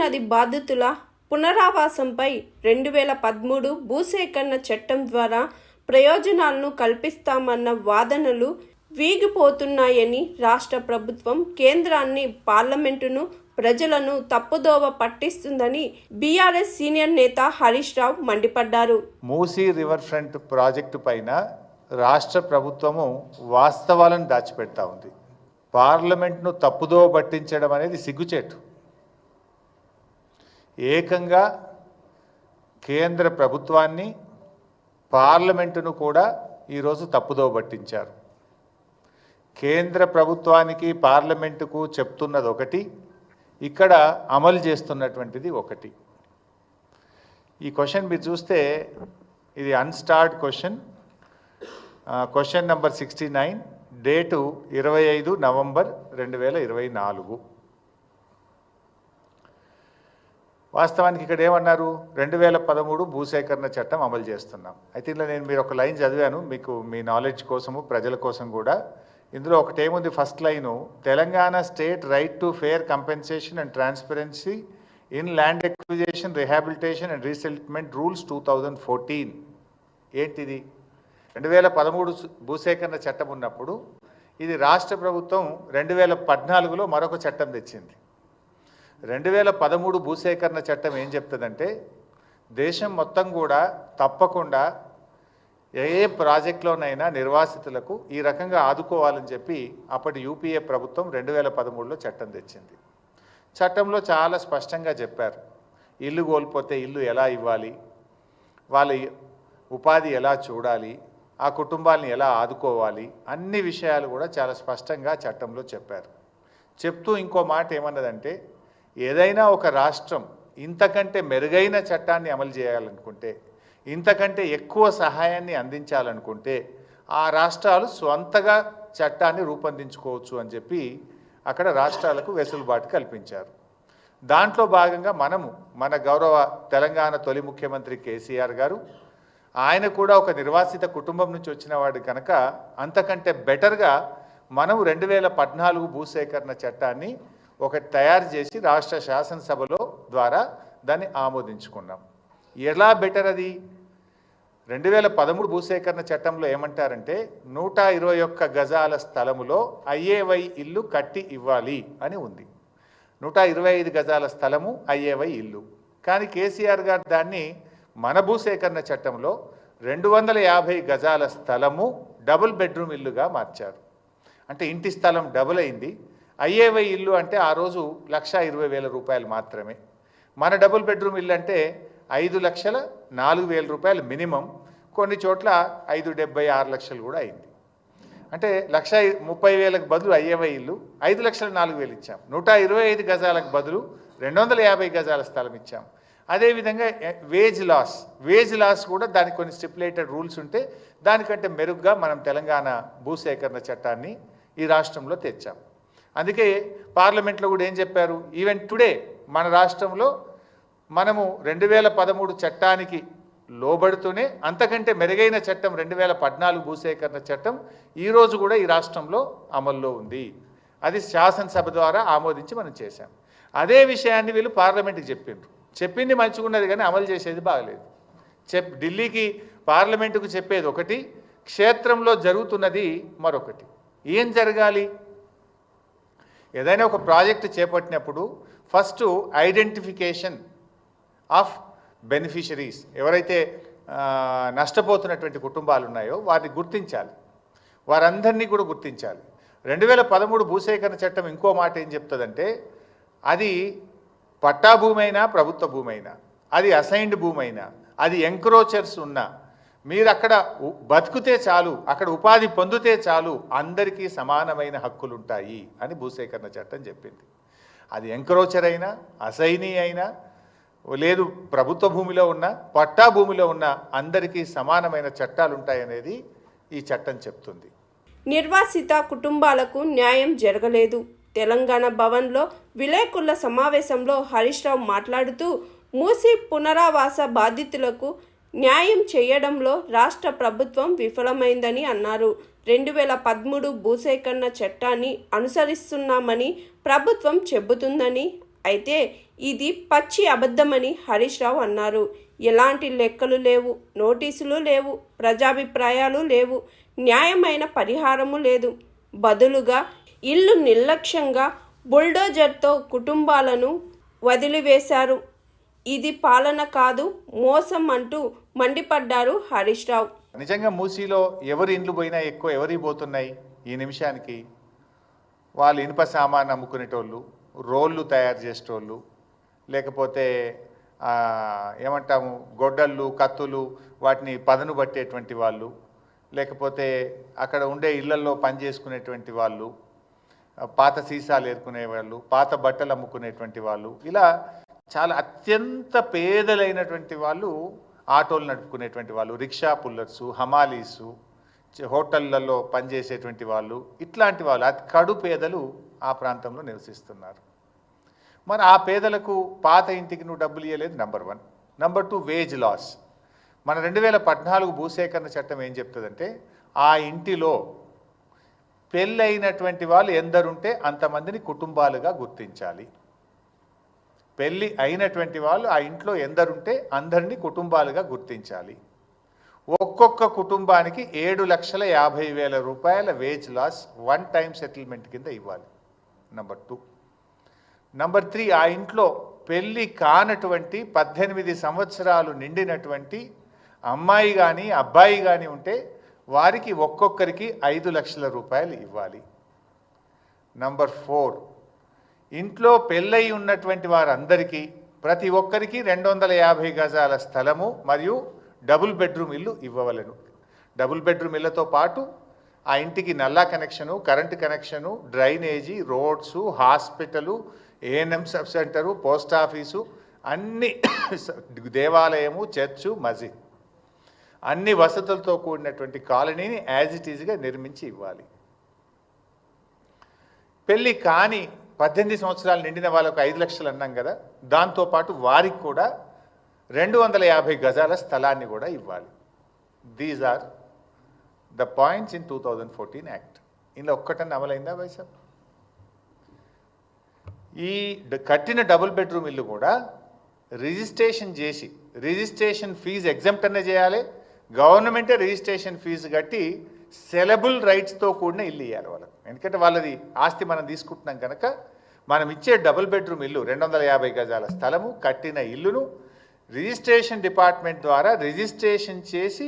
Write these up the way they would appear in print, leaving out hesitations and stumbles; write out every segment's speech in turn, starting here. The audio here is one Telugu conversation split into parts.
నది బాధితుల పునరావాసంపై 2013 భూసేకరణ చట్టం ద్వారా ప్రయోజనాలను కల్పిస్తామన్న వాదనలు వీగిపోతున్నాయని రాష్ట్ర ప్రభుత్వం కేంద్రాన్ని, పార్లమెంటును, ప్రజలను తప్పుదోవ పట్టిస్తుందని బీఆర్ఎస్ సీనియర్ నేత హరీష్ రావు మండిపడ్డారు. మూసీ రివర్ ఫ్రంట్ ప్రాజెక్టు పైన రాష్ట్ర ప్రభుత్వము వాస్తవాలను దాచిపెడతా ఉంది. పార్లమెంట్ను తప్పుదోవ పట్టించడం అనేది సిగ్గుచేటు. ఏకంగా కేంద్ర ప్రభుత్వాన్ని, పార్లమెంటును కూడా ఈరోజు తప్పుదోవ పట్టించారు. కేంద్ర ప్రభుత్వానికి, పార్లమెంటుకు చెప్తున్నది ఒకటి, ఇక్కడ అమలు చేస్తున్నటువంటిది ఒకటి. ఈ క్వశ్చన్ మీరు చూస్తే ఇది unstarred question, question number 69, date 25 November 2024. వాస్తవానికి ఇక్కడ ఏమన్నారు, 2013 భూసేకరణ చట్టం అమలు చేస్తున్నాం. అయితే ఇందులో నేను మీరు ఒక లైన్ చదివాను మీకు మీ నాలెడ్జ్ కోసము, ప్రజల కోసం కూడా. ఇందులో ఒకటేముంది, first line, Telangana state right to fair compensation and transparency in land acquisition, rehabilitation and resettlement rules 2014. ఏంటిది? 2013 భూసేకరణ చట్టం ఉన్నప్పుడు ఇది రాష్ట్ర ప్రభుత్వం 2014లో మరొక చట్టం తెచ్చింది. 2013 భూసేకరణ చట్టం ఏం చెప్తుందంటే, దేశం మొత్తం కూడా తప్పకుండా ఏ ప్రాజెక్టులోనైనా నిర్వాసితులకు ఈ రకంగా ఆదుకోవాలని చెప్పి అప్పటి యూపీఏ ప్రభుత్వం 2013లో చట్టం తెచ్చింది. చట్టంలో చాలా స్పష్టంగా చెప్పారు, ఇల్లు కోల్పోతే ఇల్లు ఎలా ఇవ్వాలి, వాళ్ళ ఉపాధి ఎలా చూడాలి, ఆ కుటుంబాలను ఎలా ఆదుకోవాలి, అన్ని విషయాలు కూడా చాలా స్పష్టంగా చట్టంలో చెప్పారు. చెప్తూ ఇంకో మాట ఏమన్నదంటే, ఏదైనా ఒక రాష్ట్రం ఇంతకంటే మెరుగైన చట్టాన్ని అమలు చేయాలనుకుంటే, ఇంతకంటే ఎక్కువ సహాయాన్ని అందించాలనుకుంటే ఆ రాష్ట్రాలు స్వంతగా చట్టాన్ని రూపొందించుకోవచ్చు అని చెప్పి అక్కడ రాష్ట్రాలకు వెసులుబాటు కల్పించారు. దాంట్లో భాగంగా మన గౌరవ తెలంగాణ తొలి ముఖ్యమంత్రి కేసీఆర్ గారు, ఆయన కూడా ఒక నిర్వాసిత కుటుంబం నుంచి వచ్చిన వాడు కనుక అంతకంటే బెటర్గా మనం 2014 భూసేకరణ చట్టాన్ని ఒకటి తయారు చేసి రాష్ట్ర శాసనసభలో ద్వారా దాన్ని ఆమోదించుకున్నాం. ఎలా బెటర్ అది? 2013 భూసేకరణ చట్టంలో ఏమంటారంటే, 121 గజాల స్థలములో ఐఏవై ఇల్లు కట్టి ఇవ్వాలి అని ఉంది. 125 గజాల స్థలము ఐఏవై ఇల్లు. కానీ కేసీఆర్ గారు దాన్ని మన భూసేకరణ చట్టంలో 250 గజాల స్థలము డబుల్ బెడ్రూమ్ ఇల్లుగా మార్చారు. అంటే ఇంటి స్థలం డబుల్ అయింది. ఐఏవై ఇల్లు అంటే ఆ రోజు 1,20,000 రూపాయలు మాత్రమే. మన డబుల్ బెడ్రూమ్ ఇల్లు అంటే 5,04,000 రూపాయలు మినిమం, కొన్ని చోట్ల 5,76 లక్షలు కూడా అయింది. అంటే 1,30,000కు బదులు ఐఏవై ఇల్లు 5,04,000 ఇచ్చాం. 125 గజాలకు బదులు 250 గజాల స్థలం ఇచ్చాం. అదేవిధంగా వేజ్ లాస్ కూడా దానికి కొన్ని స్టిపులేటెడ్ రూల్స్ ఉంటే దానికంటే మెరుగ్గా మనం తెలంగాణ భూసేకరణ చట్టాన్ని ఈ రాష్ట్రంలో తెచ్చాం. అందుకే పార్లమెంట్లో కూడా ఏం చెప్పారు, ఈవెన్ టుడే మన రాష్ట్రంలో మనము 2013 చట్టానికి లోబడుతూనే అంతకంటే మెరుగైన చట్టం 2014 భూసేకరణ చట్టం ఈరోజు కూడా ఈ రాష్ట్రంలో అమల్లో ఉంది. అది శాసనసభ ద్వారా ఆమోదించి మనం చేశాం. అదే విషయాన్ని వీళ్ళు పార్లమెంట్కి చెప్పింది మంచిగున్నది కానీ అమలు చేసేది బాగలేదు. ఢిల్లీకి పార్లమెంటుకు చెప్పేది ఒకటి, క్షేత్రంలో జరుగుతున్నది మరొకటి. ఏం జరగాలి? ఏదైనా ఒక ప్రాజెక్టు చేపట్టినప్పుడు ఫస్ట్ ఐడెంటిఫికేషన్ ఆఫ్ బెనిఫిషరీస్, ఎవరైతే నష్టపోతున్నటువంటి కుటుంబాలు ఉన్నాయో వారిని గుర్తించాలి, వారందరినీ కూడా గుర్తించాలి. 2013 భూసేకరణ చట్టం ఇంకో మాట ఏం చెప్తుందంటే, అది పట్టా భూమి అయినా, ప్రభుత్వ భూమి అయినా, అది అసైన్డ్ భూమి అయినా, అది ఎంక్రోచర్స్ ఉన్నా, మీరు అక్కడ బతుకుతే చాలు, అక్కడ ఉపాధి పొందితే చాలు, అందరికీ సమానమైన హక్కులు ఉంటాయి అని భూసేకరణ చట్టం చెప్పింది. అది ఎంక్రోచర్ అయినా, అసైనీ అయినా, లేదు ప్రభుత్వ భూమిలో ఉన్న, పట్టా భూమిలో ఉన్న అందరికీ సమానమైన చట్టాలు ఉంటాయనేది ఈ చట్టం చెప్తుంది. నిర్వాసిత కుటుంబాలకు న్యాయం జరగలేదు. తెలంగాణ భవన్లో విలేకరుల సమావేశంలో హరీష్ రావు మాట్లాడుతూ, మూసీ పునరావాస బాధితులకు న్యాయం చేయడంలో రాష్ట్ర ప్రభుత్వం విఫలమైందని అన్నారు. 2013 భూసేకరణ చట్టాన్ని అనుసరిస్తున్నామని ప్రభుత్వం చెబుతుందని అయితే ఇది పచ్చి అబద్ధమని హరీష్ రావు అన్నారు. ఎలాంటి లెక్కలు లేవు, నోటీసులు లేవు, ప్రజాభిప్రాయాలు లేవు, న్యాయమైన పరిహారము లేదు. బదులుగా ఇల్లు నిర్లక్ష్యంగా బుల్డోజర్తో కుటుంబాలను వదిలివేశారు. ఇది పాలన కాదు, మోసం అంటూ మండిపడ్డారు హరీష్ రావు. నిజంగా మూసీలో ఎవరి ఇండ్లు పోయినా ఎక్కువ ఎవరి పోతున్నాయి ఈ నిమిషానికి? వాళ్ళు ఇనుప సామాన్ అమ్ముకునేటోళ్ళు, రోళ్ళు తయారు చేసేటోళ్ళు, లేకపోతే ఏమంటాము గొడ్డళ్ళు, కత్తులు, వాటిని పదను పట్టేటువంటి వాళ్ళు, లేకపోతే అక్కడ ఉండే ఇళ్లల్లో పనిచేసుకునేటువంటి వాళ్ళు, పాత సీసాలు ఏరుకునే వాళ్ళు, పాత బట్టలు అమ్ముకునేటువంటి వాళ్ళు, ఇలా చాలా అత్యంత పేదలైనటువంటి వాళ్ళు ఆటోలు నడుపుకునేటువంటి వాళ్ళు, రిక్షా పుల్లర్సు, హమాలీసు, హోటళ్లలో పనిచేసేటువంటి వాళ్ళు, ఇట్లాంటి వాళ్ళు అతి కడు పేదలు ఆ ప్రాంతంలో నివసిస్తున్నారు. మరి ఆ పేదలకు పాత ఇంటికి నువ్వు డబ్బులు ఇవ్వలేదు, నెంబర్ 1. Number 2, veg loss. మన 2014 భూసేకరణ చట్టం ఏం చెప్తుందంటే, ఆ ఇంటిలో పెళ్ళైనటువంటి వాళ్ళు ఎందరుంటే అంతమందిని కుటుంబాలుగా గుర్తించాలి. పెళ్ళి అయినటువంటి వాళ్ళు ఆ ఇంట్లో ఎందరుంటే అందరినీ కుటుంబాలుగా గుర్తించాలి. ఒక్కొక్క కుటుంబానికి 7,50,000 రూపాయల వేజ్ లాస్ 1 టైం సెటిల్మెంట్ కింద ఇవ్వాలి. నెంబర్ 2. నెంబర్ 3, ఆ ఇంట్లో పెళ్ళి కానటువంటి 18 సంవత్సరాలు నిండినటువంటి అమ్మాయి కానీ అబ్బాయి కానీ ఉంటే వారికి ఒక్కొక్కరికి 5 లక్షల రూపాయలు ఇవ్వాలి. నంబర్ 4, ఇంట్లో పెళ్ళై ఉన్నటువంటి వారందరికీ ప్రతి ఒక్కరికి 250 గజాల స్థలము మరియు డబుల్ బెడ్రూమ్ ఇల్లు ఇవ్వవలను. డబుల్ బెడ్రూమ్ ఇళ్లతో పాటు ఆ ఇంటికి నల్లా connection, current connection, drainage, roads, hospital, ANM sub centre, post office, అన్ని దేవాలయము, చర్చు, మసీద్, అన్ని వసతులతో కూడినటువంటి కాలనీని యాజ్ ఇట్ ఈజ్గా నిర్మించి ఇవ్వాలి. పెళ్ళి కాని 18 సంవత్సరాలు నిండిన వాళ్ళకు 5 లక్షలు అన్నాం కదా, దాంతోపాటు వారికి కూడా 250 గజాల స్థలాన్ని కూడా ఇవ్వాలి. These are the points in 2014 act. ఇందులో ఒక్కటన్నా అమలైందా వైసాబ్? ఈ కట్టిన డబుల్ బెడ్రూమ్ ఇల్లు కూడా రిజిస్ట్రేషన్ చేసి, రిజిస్ట్రేషన్ ఫీజు ఎగ్జెంప్ట్ అనే చేయాలి, గవర్నమెంటే రిజిస్ట్రేషన్ ఫీజు కట్టి సెలబుల్ రైట్స్తో కూడిన ఇల్లు ఇవ్వాలి వాళ్ళకి. ఎందుకంటే వాళ్ళది ఆస్తి మనం తీసుకుంటున్నాం కనుక మనం ఇచ్చే డబుల్ బెడ్రూమ్ ఇల్లు 250 గజాల స్థలము కట్టిన ఇల్లును రిజిస్ట్రేషన్ డిపార్ట్మెంట్ ద్వారా రిజిస్ట్రేషన్ చేసి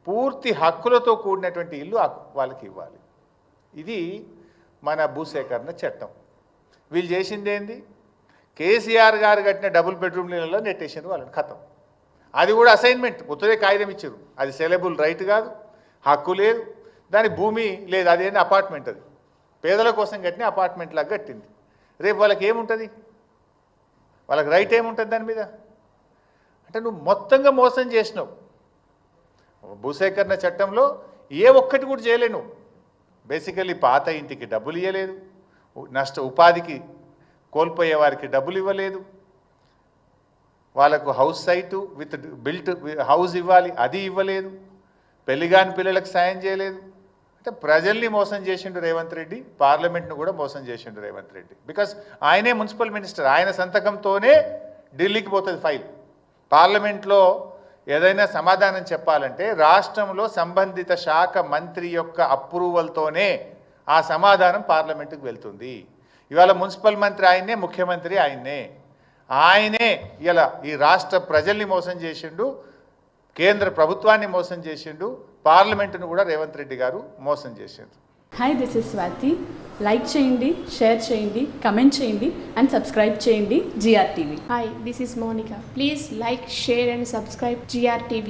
పూర్తి హక్కులతో కూడినటువంటి ఇల్లు వాళ్ళకి ఇవ్వాలి. ఇది మన భూసేకరణ చట్టం. వీళ్ళు చేసింది ఏంది? కేసీఆర్ గారు కట్టిన డబుల్ బెడ్రూమ్ ఇళ్లలో నెట్టేసారు వాళ్ళని, ఖతం. అది కూడా అసైన్మెంట్, కొత్తదే కాగితం ఇచ్చారు. అది సెలబుల్ రైట్ కాదు, హక్కు లేదు, దాని భూమి లేదు, అదేంటి అపార్ట్మెంట్. అది పేదల కోసం కట్టిన అపార్ట్మెంట్ లాగా కట్టింది. రేపు వాళ్ళకి ఏముంటుంది? వాళ్ళకి రైట్ ఏముంటుంది దాని మీద? అంటే నువ్వు మొత్తంగా మోసం చేసినావు. భూసేకరణ చట్టంలో ఏ ఒక్కటి కూడా చేయలేను. బేసికల్లీ పాత ఇంటికి డబ్బులు ఇవ్వలేదు, ఉపాధికి కోల్పోయే వారికి డబ్బులు ఇవ్వలేదు, వాళ్ళకు house site with built house ఇవ్వాలి, అది ఇవ్వలేదు, పెళ్లిగాని పిల్లలకు సాయం చేయలేదు. అంటే ప్రజల్ని మోసం చేసిండు రేవంత్ రెడ్డి, పార్లమెంట్ను కూడా మోసం చేసిండు రేవంత్ రెడ్డి. బికాస్ ఆయనే మున్సిపల్ మినిస్టర్, ఆయన సంతకంతోనే ఢిల్లీకి పోతుంది ఫైల్. పార్లమెంట్లో ఏదైనా సమాధానం చెప్పాలంటే రాష్ట్రంలో సంబంధిత శాఖ మంత్రి యొక్క అప్రూవల్తోనే ఆ సమాధానం పార్లమెంటుకు వెళ్తుంది. ఇవాళ మున్సిపల్ మంత్రి ఆయన్నే, ముఖ్యమంత్రి ఆయనే ఇలా ఈ రాష్ట్ర ప్రజల్ని మోసం చేసిండు, కేంద్ర ప్రభుత్వాన్ని మోసం చేసిండు, పార్లమెంటును కూడా రేవంత్ రెడ్డి గారు మోసం చేసిండు. Hi, this is Swathi. Like చేయండి, షేర్ చేయండి, కమెంట్ చేయండి అండ్ సబ్స్క్రైబ్ చేయండి GRTV. Hi, this is Monica. Please like, share and subscribe GRTV.